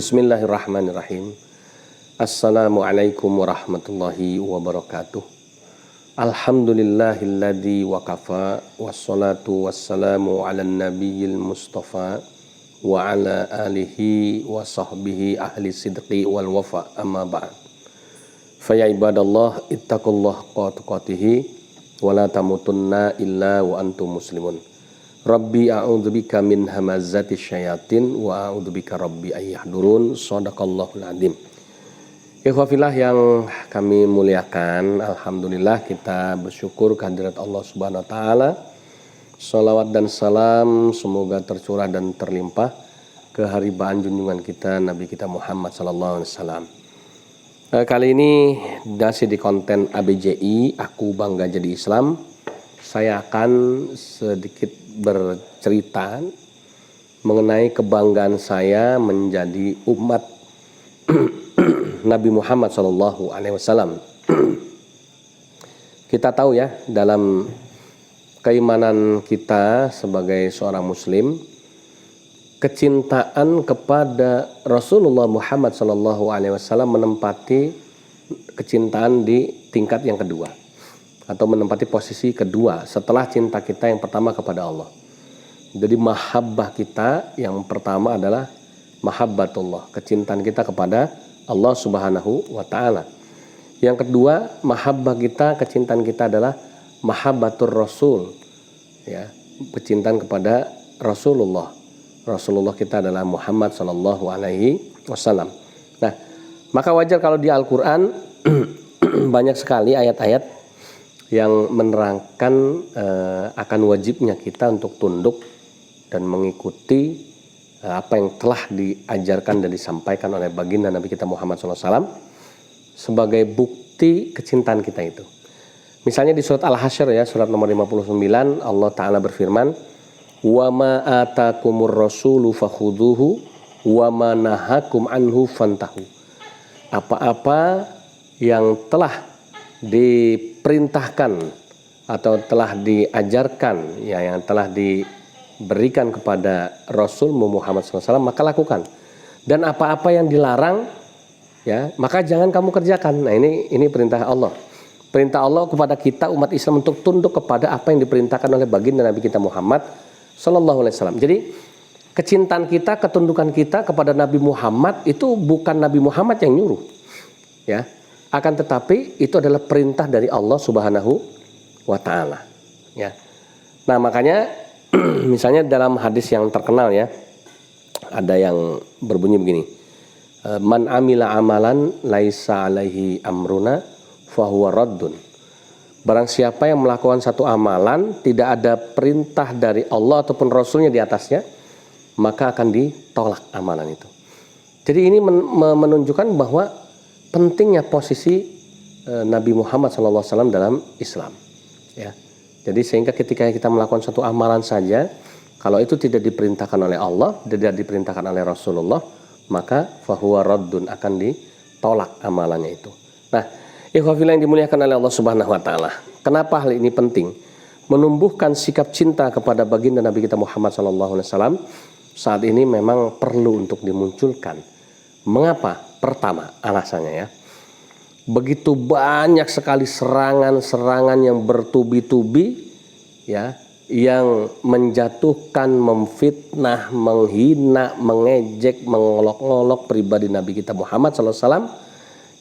Bismillahirrahmanirrahim. Assalamualaikum warahmatullahi wabarakatuh. Alhamdulillahilladzi wakafa. Wassalatu wassalamu ala nabiyil mustafa wa ala alihi wa sahbihi ahli sidqi wal wafa, amma ba'd. Faya ibadallah ittaqullah qatuqatihi wa la tamutunna illa wa antum muslimun. Rabbi a'udzubika min hamazati syayatin wa a'udzubika rabbi ayyahdurun. Shadaqallahul adzim. Ikhwafillah yang kami muliakan, alhamdulillah kita bersyukur kehadirat Allah Subhanahu wa taala. Shalawat dan salam semoga tercurah dan terlimpah ke haribaan junjungan kita Nabi kita Muhammad sallallahu alaihi wasallam. Kali ini masih di konten ABJI, Aku Bangga Jadi Islam. Saya akan sedikit bercerita mengenai kebanggaan saya menjadi umat Nabi Muhammad Sallallahu Alaihi Wasallam. Kita tahu ya, dalam keimanan kita sebagai seorang Muslim, kecintaan kepada Rasulullah Muhammad Sallallahu Alaihi Wasallam menempati kecintaan di tingkat yang kedua, atau menempati posisi kedua setelah cinta kita yang pertama kepada Allah. Jadi mahabbah kita yang pertama adalah mahabbatullah, kecintaan kita kepada Allah Subhanahu wa taala. Yang kedua, mahabbah kita, kecintaan kita adalah mahabbatur Rasul, ya, kecintaan kepada Rasulullah. Rasulullah kita adalah Muhammad sallallahu alaihi wasallam. Nah, maka wajar kalau di Al-Qur'an banyak sekali ayat-ayat yang menerangkan akan wajibnya kita untuk tunduk dan mengikuti apa yang telah diajarkan dan disampaikan oleh baginda Nabi kita Muhammad SAW sebagai bukti kecintaan kita itu. Misalnya di surat Al-Hasyr ya, surat nomor 59, Allah Ta'ala berfirman, wa ma atakumur rasulu fakhuduhu wa ma nahakum anhu fantahu. Apa-apa yang telah diperintahkan atau telah diajarkan, ya, yang telah diberikan kepada Rasul Muhammad SAW, maka lakukan. Dan apa-apa yang dilarang, ya, maka jangan kamu kerjakan. Nah, ini perintah Allah. Perintah Allah kepada kita umat Islam untuk tunduk kepada apa yang diperintahkan oleh baginda Nabi kita Muhammad SAW. Jadi kecintaan kita, ketundukan kita kepada Nabi Muhammad itu bukan Nabi Muhammad yang nyuruh, ya. Akan tetapi itu adalah perintah dari Allah Subhanahu wa taala, ya. Nah, makanya misalnya dalam hadis yang terkenal ya, ada yang berbunyi begini. Man amila amalan laisa alaihi amruna fahuwa raddun. Barang siapa yang melakukan satu amalan tidak ada perintah dari Allah ataupun Rasulnya di atasnya, maka akan ditolak amalan itu. Jadi ini menunjukkan bahwa pentingnya posisi Nabi Muhammad SAW dalam Islam, ya. Jadi sehingga ketika kita melakukan satu amalan saja, kalau itu tidak diperintahkan oleh Allah, tidak diperintahkan oleh Rasulullah, maka fahuwa raddun, akan ditolak amalannya itu. Nah, ikhwafillah yang dimuliakan oleh Allah Subhanahu wa taala, kenapa hal ini penting? Menumbuhkan sikap cinta kepada baginda Nabi kita Muhammad SAW saat ini memang perlu untuk dimunculkan. Mengapa? Pertama, alasannya ya, begitu banyak sekali serangan-serangan yang bertubi-tubi, ya, yang menjatuhkan, memfitnah, menghina, mengejek, mengolok-olok pribadi Nabi kita Muhammad SAW,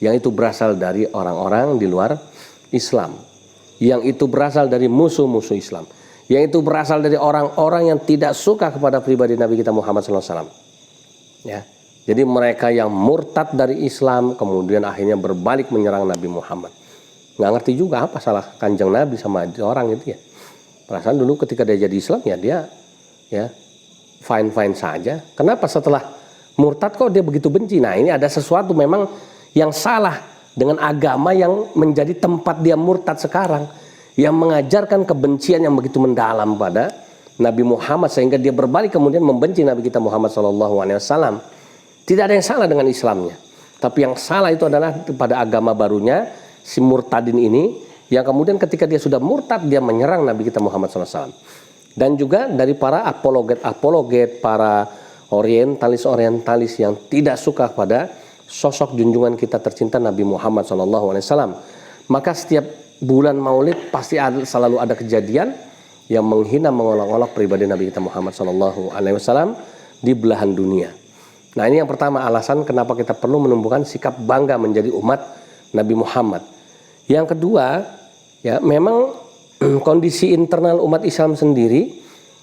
yang itu berasal dari orang-orang di luar Islam, yang itu berasal dari musuh-musuh Islam, yang itu berasal dari orang-orang yang tidak suka kepada pribadi Nabi kita Muhammad SAW, ya. Jadi mereka yang murtad dari Islam kemudian akhirnya berbalik menyerang Nabi Muhammad. Nggak ngerti juga apa salah kanjeng Nabi sama orang itu ya. Perasaan dulu ketika dia jadi Islam ya dia ya fine-fine saja. Kenapa setelah murtad kok dia begitu benci? Nah, ini ada sesuatu memang yang salah dengan agama yang menjadi tempat dia murtad sekarang, yang mengajarkan kebencian yang begitu mendalam pada Nabi Muhammad sehingga dia berbalik kemudian membenci Nabi kita Muhammad SAW. Tidak ada yang salah dengan Islamnya, tapi yang salah itu adalah pada agama barunya si murtadin ini, yang kemudian ketika dia sudah murtad dia menyerang Nabi kita Muhammad SAW. Dan juga dari para apologet-apologet, para orientalis yang tidak suka pada sosok junjungan kita tercinta Nabi Muhammad SAW. Maka setiap bulan Maulid pasti selalu ada kejadian yang menghina, mengolok-olok pribadi Nabi kita Muhammad SAW di belahan dunia. Nah, ini yang pertama alasan kenapa kita perlu menumbuhkan sikap bangga menjadi umat Nabi Muhammad. Yang kedua, ya memang kondisi internal umat Islam sendiri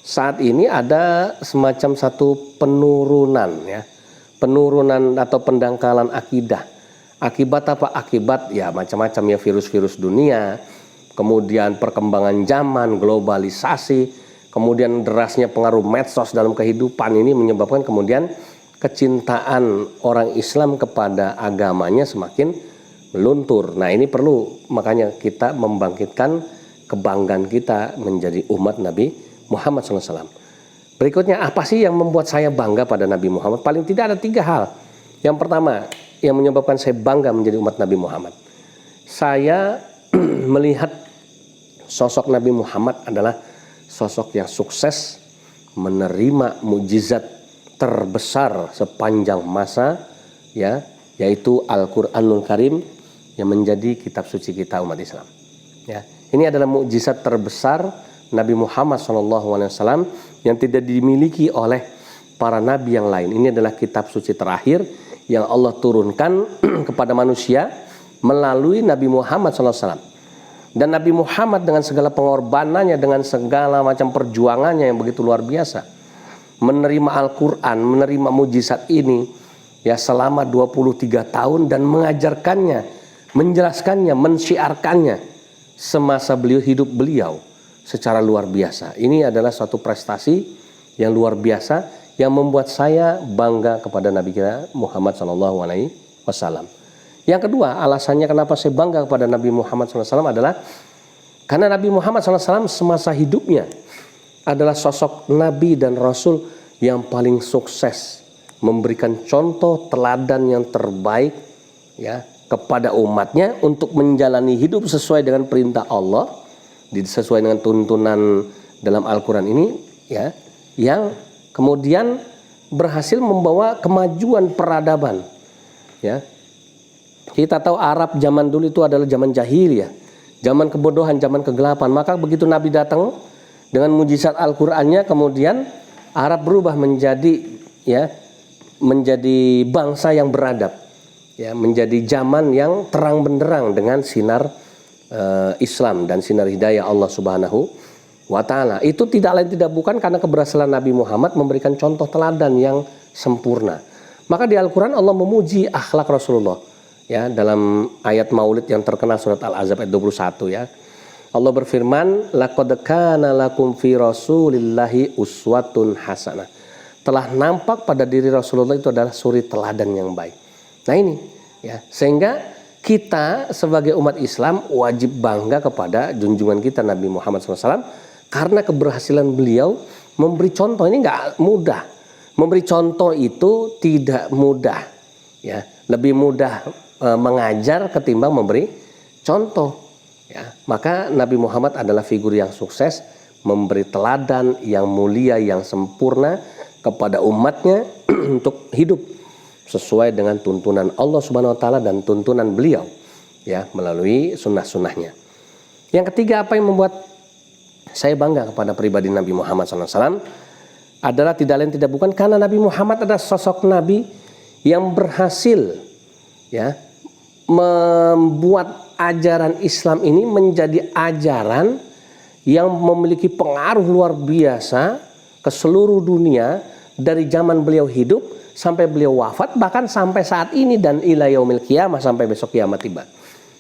saat ini ada semacam satu penurunan, ya, penurunan atau pendangkalan akidah. Akibat apa? Akibat ya macam-macam, ya, virus-virus dunia, kemudian perkembangan zaman, globalisasi, kemudian derasnya pengaruh medsos dalam kehidupan ini menyebabkan kemudian kecintaan orang Islam kepada agamanya semakin meluntur. Nah, ini perlu makanya kita membangkitkan kebanggaan kita menjadi umat Nabi Muhammad SAW. Berikutnya, apa sih yang membuat saya bangga pada Nabi Muhammad? Paling tidak ada 3 hal. Yang pertama, yang menyebabkan saya bangga menjadi umat Nabi Muhammad. Saya melihat sosok Nabi Muhammad adalah sosok yang sukses menerima mukjizat terbesar sepanjang masa, ya, yaitu Al-Qur'anul Karim yang menjadi kitab suci kita umat Islam. Ya, ini adalah mukjizat terbesar Nabi Muhammad SAW yang tidak dimiliki oleh para nabi yang lain. Ini adalah kitab suci terakhir yang Allah turunkan kepada manusia melalui Nabi Muhammad SAW. Dan Nabi Muhammad dengan segala pengorbanannya, dengan segala macam perjuangannya yang begitu luar biasa, menerima Al-Quran, menerima mujizat ini ya selama 23 tahun dan mengajarkannya, menjelaskannya, mensyiarkannya semasa hidup beliau secara luar biasa. Ini adalah suatu prestasi yang luar biasa yang membuat saya bangga kepada Nabi kita Muhammad SAW. Yang kedua, alasannya kenapa saya bangga kepada Nabi Muhammad SAW adalah karena Nabi Muhammad SAW semasa hidupnya adalah sosok Nabi dan Rasul yang paling sukses memberikan contoh teladan yang terbaik, ya, kepada umatnya untuk menjalani hidup sesuai dengan perintah Allah, sesuai dengan tuntunan dalam Al-Quran ini, ya, yang kemudian berhasil membawa kemajuan peradaban. Ya, kita tahu Arab zaman dulu itu adalah zaman jahiliyah, zaman kebodohan, zaman kegelapan. Maka begitu Nabi datang dengan mujizat Al-Qur'annya, kemudian Arab berubah menjadi, ya, menjadi bangsa yang beradab, ya, menjadi zaman yang terang benderang dengan sinar Islam dan sinar hidayah Allah Subhanahu wa Ta'ala. Itu tidak lain tidak bukan karena keberhasilan Nabi Muhammad memberikan contoh teladan yang sempurna. Maka di Al-Quran Allah memuji akhlak Rasulullah, ya, dalam ayat Maulid yang terkenal surat Al-Ahzab ayat 21, ya. Allah berfirman, laqad kana lakum fi rasulillahi uswatun hasanah. Telah nampak pada diri Rasulullah itu adalah suri teladan yang baik. Nah, ini, ya, sehingga kita sebagai umat Islam wajib bangga kepada junjungan kita Nabi Muhammad SAW karena keberhasilan beliau memberi contoh. Ini nggak mudah. Memberi contoh itu tidak mudah, ya. Lebih mudah mengajar ketimbang memberi contoh, ya. Maka Nabi Muhammad adalah figur yang sukses memberi teladan yang mulia, yang sempurna kepada umatnya untuk hidup sesuai dengan tuntunan Allah Subhanahu wa Ta'ala dan tuntunan beliau, ya, melalui sunnah-sunnahnya. Yang ketiga, apa yang membuat saya bangga kepada pribadi Nabi Muhammad SAW adalah tidak lain tidak bukan karena Nabi Muhammad adalah sosok Nabi yang berhasil, ya, membuat ajaran Islam ini menjadi ajaran yang memiliki pengaruh luar biasa ke seluruh dunia dari zaman beliau hidup sampai beliau wafat, bahkan sampai saat ini dan ila yaumil qiyamah, sampai besok kiamat tiba.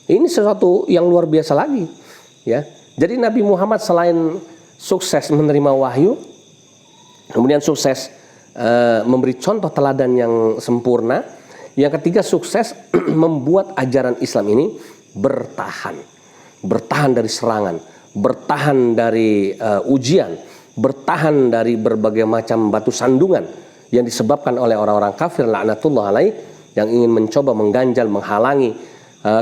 Ini sesuatu yang luar biasa lagi, ya. Jadi Nabi Muhammad selain sukses menerima wahyu, kemudian sukses memberi contoh teladan yang sempurna, yang ketiga sukses membuat ajaran Islam ini bertahan dari serangan, bertahan dari ujian, bertahan dari berbagai macam batu sandungan yang disebabkan oleh orang-orang kafir laknatullah alaih yang ingin mencoba mengganjal, menghalangi,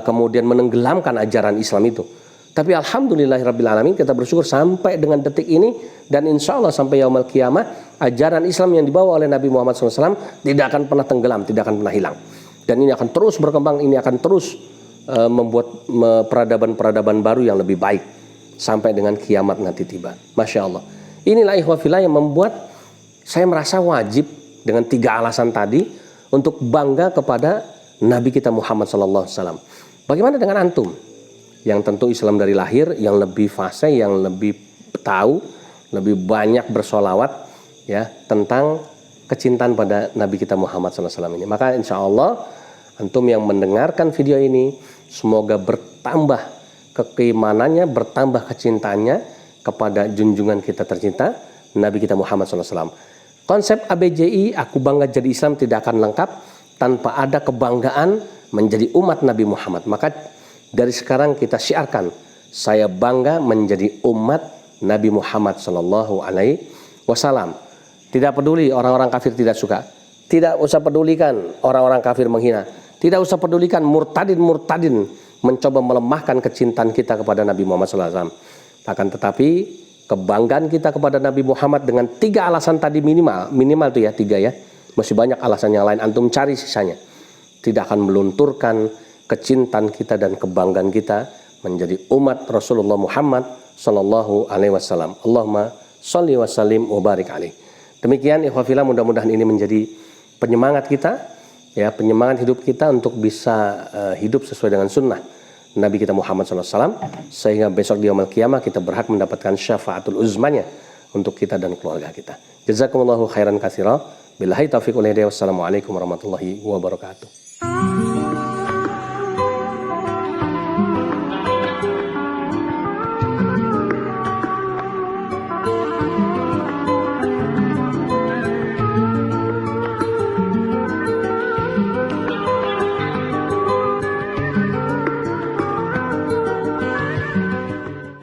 kemudian menenggelamkan ajaran Islam itu. Tapi alhamdulillahirabbil alamin, kita bersyukur sampai dengan detik ini dan insya Allah sampai yaumul qiyamah ajaran Islam yang dibawa oleh Nabi Muhammad SAW tidak akan pernah tenggelam, tidak akan pernah hilang. Dan ini akan terus berkembang, ini akan terus membuat peradaban-peradaban baru yang lebih baik sampai dengan kiamat nanti tiba. Masya Allah. Inilah ikhwafillah yang membuat saya merasa wajib dengan 3 alasan tadi untuk bangga kepada Nabi kita Muhammad SAW. Bagaimana dengan antum? Yang tentu Islam dari lahir, yang lebih fasih, yang lebih tahu, lebih banyak bersolawat ya tentang kecintaan pada Nabi kita Muhammad SAW ini. Maka insya Allah antum yang mendengarkan video ini semoga bertambah keimanannya, bertambah kecintaannya kepada junjungan kita tercinta Nabi kita Muhammad SAW. Konsep ABJI, aku bangga jadi Islam, tidak akan lengkap tanpa ada kebanggaan menjadi umat Nabi Muhammad. Maka dari sekarang kita syiarkan, saya bangga menjadi umat Nabi Muhammad SAW. Tidak peduli orang-orang kafir tidak suka, tidak usah pedulikan orang-orang kafir menghina, tidak usah pedulikan murtadin mencoba melemahkan kecintaan kita kepada Nabi Muhammad SAW. Akan tetapi kebanggaan kita kepada Nabi Muhammad dengan 3 alasan tadi minimal tuh ya 3 ya. Masih banyak alasan yang lain, antum cari sisanya. Tidak akan melunturkan kecintaan kita dan kebanggaan kita menjadi umat Rasulullah Muhammad Sallallahu Alaihi Wasallam. Allahumma sholli wa sallim wa barik alaih. Demikian ikhwafillah, mudah-mudahan ini menjadi penyemangat kita, ya penyemangat hidup kita untuk bisa hidup sesuai dengan sunnah Nabi kita Muhammad SAW, sehingga besok di yaumul qiyamah kita berhak mendapatkan syafaatul uzmanya untuk kita dan keluarga kita. Jazakumullahu khairan katsira. Billahi taufiq wal hidayah. Wassalamualaikum warahmatullahi wabarakatuh.